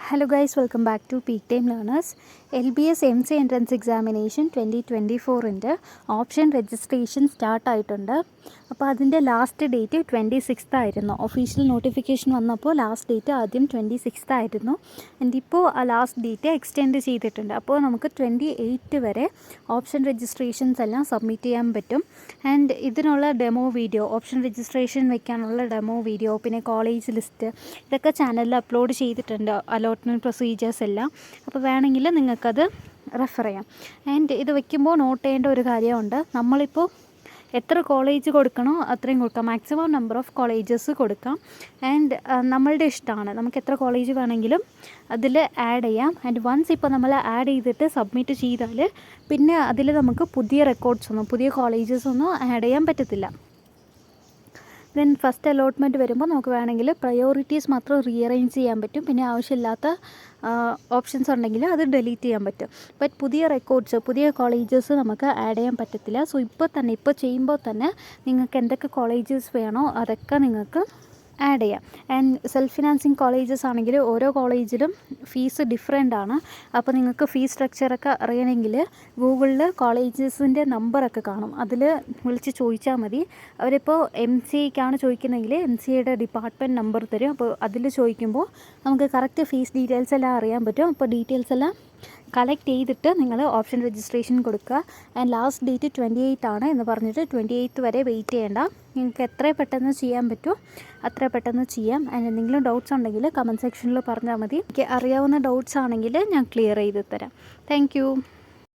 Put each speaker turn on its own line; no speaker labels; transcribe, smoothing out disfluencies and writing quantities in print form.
Hello guys, welcome back to Peak Time Learners. LBS MC Entrance Examination 2024 option registration start ആയിട്ടുണ്ട്. അപ്പോൾ അതിൻ്റെ last date 26th ആയിരുന്നു. Official notification വന്നപ്പോൾ last date ആദ്യം 26th ആയിരുന്നു. ഇപ്പോൾ ആ ലാസ്റ്റ് ഡേറ്റ് എക്സ്റ്റെൻഡ് ചെയ്തിട്ടുണ്ട്. അപ്പോൾ നമുക്ക് 28 വരെ ഓപ്ഷൻ രജിസ്ട്രേഷൻസ് എല്ലാം സബ്മിറ്റ് ചെയ്യാൻ പറ്റും. ആൻഡ് ഇതിനുള്ള ഡെമോ വീഡിയോ, ഓപ്ഷൻ രജിസ്ട്രേഷൻ വയ്ക്കാനുള്ള ഡെമോ വീഡിയോ, പിന്നെ കോളേജ് ലിസ്റ്റ്, ഇതൊക്കെ ചാനലിൽ അപ്ലോഡ് ചെയ്തിട്ടുണ്ട്. അലോട്ട്മെൻറ്റ് പ്രൊസീജിയേഴ്സ് എല്ലാം. അപ്പോൾ വേണമെങ്കിൽ നിങ്ങൾക്കത് റെഫർ ചെയ്യാം. ആൻഡ് ഇത് വയ്ക്കുമ്പോൾ നോട്ട് ചെയ്യേണ്ട ഒരു കാര്യമുണ്ട്. നമ്മളിപ്പോൾ എത്ര കോളേജ് കൊടുക്കണോ അത്രയും കൊടുക്കാം. മാക്സിമം നമ്പർ ഓഫ് കോളേജസ് കൊടുക്കാം. ആൻഡ് നമ്മളുടെ ഇഷ്ടമാണ്, നമുക്ക് എത്ര കോളേജ് വേണമെങ്കിലും അതിൽ ആഡ് ചെയ്യാം. ആൻഡ് വൺസ് ഇപ്പോൾ നമ്മൾ ആഡ് ചെയ്തിട്ട് സബ്മിറ്റ് ചെയ്താൽ പിന്നെ അതിൽ നമുക്ക് പുതിയ റെക്കോർഡ്സൊന്നും, പുതിയ കോളേജസൊന്നും ആഡ് ചെയ്യാൻ പറ്റത്തില്ല. ദെൻ ഫസ്റ്റ് അലോട്ട്മെൻറ്റ് വരുമ്പോൾ നമുക്ക് വേണമെങ്കിൽ പ്രയോറിറ്റീസ് മാത്രം റീഅറേഞ്ച് ചെയ്യാൻ പറ്റും. പിന്നെ ആവശ്യമില്ലാത്ത ഓപ്ഷൻസ് ഉണ്ടെങ്കിൽ അത് ഡിലീറ്റ് ചെയ്യാൻ പറ്റും. ബട്ട് പുതിയ റെക്കോർഡ്സ്, പുതിയ കോളേജസ് നമുക്ക് ആഡ് ചെയ്യാൻ പറ്റത്തില്ല. സോ ഇപ്പോൾ ചെയ്യുമ്പോൾ തന്നെ നിങ്ങൾക്ക് എന്തൊക്കെ കോളേജസ് വേണോ അതൊക്കെ നിങ്ങൾക്ക് ആഡ് ചെയ്യാം. ആൻഡ് സെൽഫ് ഫിനാൻസിങ് കോളേജസ് ആണെങ്കിൽ ഓരോ കോളേജിലും ഫീസ് ഡിഫറെൻ്റ് ആണ്. അപ്പോൾ നിങ്ങൾക്ക് ഫീസ് സ്ട്രക്ചറൊക്കെ അറിയണമെങ്കിൽ ഗൂഗിളിൽ കോളേജസിൻ്റെ നമ്പറൊക്കെ കാണും, അതിൽ വിളിച്ച് ചോദിച്ചാൽ മതി. അവരിപ്പോൾ MCAക്കാണ് ചോദിക്കുന്നതെങ്കിൽ MCAയുടെ ഡിപ്പാർട്ട്മെൻറ്റ് നമ്പർ തരും. അപ്പോൾ അതിൽ ചോദിക്കുമ്പോൾ നമുക്ക് കറക്റ്റ് ഫീസ് ഡീറ്റെയിൽസ് എല്ലാം അറിയാൻ പറ്റും. അപ്പോൾ ഡീറ്റെയിൽസ് എല്ലാം കളക്ട് ചെയ്തിട്ട് നിങ്ങൾ ഓപ്ഷൻ രജിസ്ട്രേഷൻ കൊടുക്കുക. ആൻഡ് ലാസ്റ്റ് ഡേറ്റ് 28 ആണ് എന്ന് പറഞ്ഞിട്ട് 28 വരെ വെയിറ്റ് ചെയ്യേണ്ട. നിങ്ങൾക്ക് എത്ര പെട്ടെന്ന് ചെയ്യാൻ പറ്റുമോ അത്ര പെട്ടെന്ന് ചെയ്യാം. ആൻഡ് എന്തെങ്കിലും ഡൗട്ട്സ് ഉണ്ടെങ്കിൽ കമൻറ്റ് സെക്ഷനിൽ പറഞ്ഞാൽ മതി. എനിക്ക് അറിയാവുന്ന ഡൗട്ട്സ് ആണെങ്കിൽ ഞാൻ ക്ലിയർ ചെയ്ത് തരാം. താങ്ക്